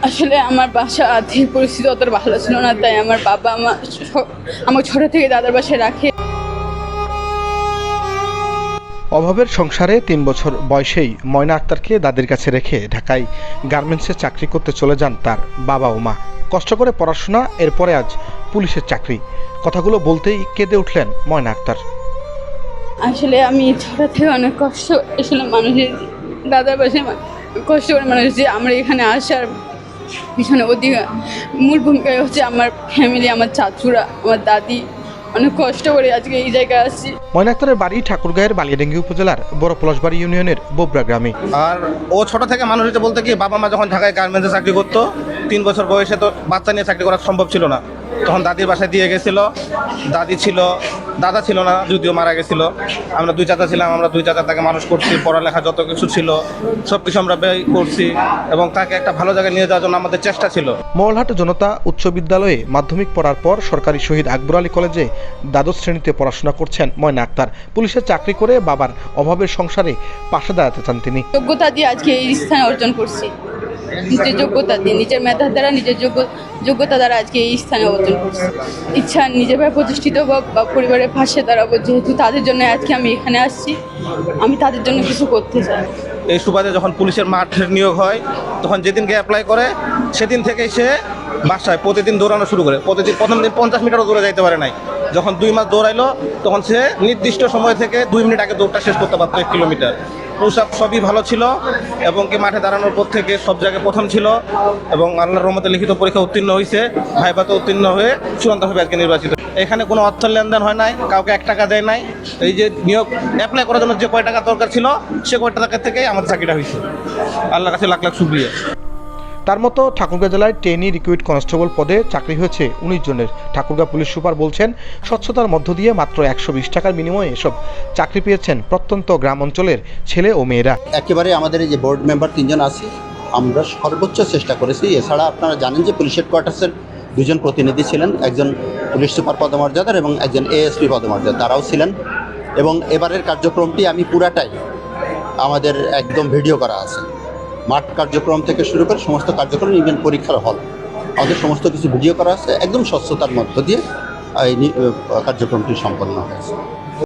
আসলে আমার বাসা আর্থিক পরিস্থিতি অতটা ভালো ছিল না, তাই আমার বাবা আমার ছোট থেকে দাদার বাসায় রাখে। অভাবের সংসারে ৩ বছর বয়সেই ময়না আক্তারকে দাদির কাছে রেখে ঢাকায় গার্মেন্টসে চাকরি করতে চলে যান তার বাবা ও মা। কষ্ট করে পড়াশোনা, এরপরে আজ পুলিশের চাকরি। কথাগুলো বলতেই কেঁদে উঠলেন ময়না আক্তার। আসলে আমি ছোট থেকে অনেক কষ্ট আসলে মানুষের দাদার বাসায় কষ্ট করে মানুষ যে আমরা এখানে আসার পিছনে মূল ভূমিকায় হচ্ছে আমার ফ্যামিলি, আমার চাচুরা, আমার দাদি অনেক কষ্ট করে আজকে এই জায়গায় আসছি। ময়না আক্তারের বাড়ি ঠাকুরগাঁয়ের বালিয়াডাঙ্গি উপজেলার বড় পলাশবাড়ি ইউনিয়নের বোবরা গ্রামে। আর ও ছোট থেকে মানুষ হচ্ছে বলতে কি, বাবা মা যখন ঢাকায় গার্মেন্টসে চাকরি করতো, 3 বছর বয়সে তো বাচ্চা নিয়ে চাকরি করা সম্ভব ছিল না, তখন দাদির বাসায় দিয়ে গেছিল। দাদি ছিল, দাদা ছিল না, যদিও মারা গেছিল। আমরা 2 চাচা ছিলাম, আমরা 2 চাচা তাকে মানুষ করছি, পড়ালেখা যত কিছু ছিল সব কিছু আমরা ব্যয় করছি এবং তাকে একটা ভালো জায়গায় নিয়ে যাওয়ার জন্য আমাদের চেষ্টা ছিল। মহলহাট জনতা উচ্চ বিদ্যালয়ে মাধ্যমিক পড়ার পর সরকারি শহীদ আকবর আলী কলেজে দ্বাদশ শ্রেণীতে পড়াশোনা করছেন ময়না আক্তার। পুলিশের চাকরি করে বাবার অভাবের সংসারে পাশে দাঁড়াতে চান তিনি। যোগ্যতা দিয়ে আজকে এই স্থানে অর্জন করছি, নিজের যোগ্যতা দিয়ে, নিজের মেধার দ্বারা, নিজের যোগ্যতা দ্বারা আজকে এই স্থানে অর্জন করছি। ইচ্ছা নিজেভাবে প্রতিষ্ঠিত বা পরিবারের পাশে দাঁড়াবো, যেহেতু তাদের জন্য আজকে আমি এখানে আসছি, আমি তাদের জন্য কিছু করতে চাই। এই সুবাদে যখন পুলিশের মাঠের নিয়োগ হয়, তখন যেদিনকে অ্যাপ্লাই করে সেদিন থেকেই সে বাসায় প্রতিদিন দৌড়ানো শুরু করে। প্রথম দিন 50 মিটারও দৌড়ে যাইতে পারে নাই। যখন 2 মাস দৌড়াইলো, তখন সে নির্দিষ্ট সময় থেকে 2 মিনিট আগে দৌড়টা শেষ করতে পারতো 1 কিলোমিটার। পুশ-আপ সবই ভালো ছিল এবং কি মাঠে দাঁড়ানোর পর থেকে সব জায়গায় প্রথম ছিল এবং আল্লাহর রহমতে লিখিত পরীক্ষা উত্তীর্ণ হয়েছে, ভাইভাতে উত্তীর্ণ হয়ে চূড়ান্তভাবে আজকে নির্বাচিত। এখানে কোনো অর্থ লেনদেন হয় নাই, কাউকে 1 টাকা দেয় নাই। এই যে নিয়োগ অ্যাপ্লাই করার জন্য যে কয় টাকা দরকার ছিল, সে কয় টাকা থেকেই আমাদের চাকরিটা হয়েছে। আল্লাহর কাছে লাখ লাখ শুকরিয়া। তার মতো ঠাকুরগাঁ জেলায় ট্রেনি রিক্রুইট কনস্টেবল পদে চাকরি হয়েছে 19 জনের। ঠাকুরগাঁ পুলিশ সুপার বলছেন, স্বচ্ছতার মধ্য দিয়ে মাত্র 120 টাকার বিনিময়ে এসব চাকরি পেয়েছেন প্রত্যন্ত গ্রাম অঞ্চলের ছেলে ও মেয়েরা। একেবারে আমাদের এই যে বোর্ড মেম্বার 3 জন আছি, আমরা সর্বোচ্চ চেষ্টা করেছি। এছাড়া আপনারা জানেন যে পুলিশ হেডকোয়ার্টার্সের 2 জন প্রতিনিধি ছিলেন, একজন পুলিশ সুপার পদমর্যাদার এবং একজন এএসপি পদমর্যাদা, তারাও ছিলেন। এবং এবারের কার্যক্রমটি আমি পুরাটাই আমাদের একদম ভিডিও করা আছে, মাঠ কার্যক্রম থেকে শুরু করে সমস্ত কার্যক্রম, ইভেন পরীক্ষার হল, আমাদের সমস্ত কিছু ভিডিও করা আছে। একদম স্বচ্ছতার মধ্য দিয়ে এই কার্যক্রমটি সম্পন্ন হয়েছে।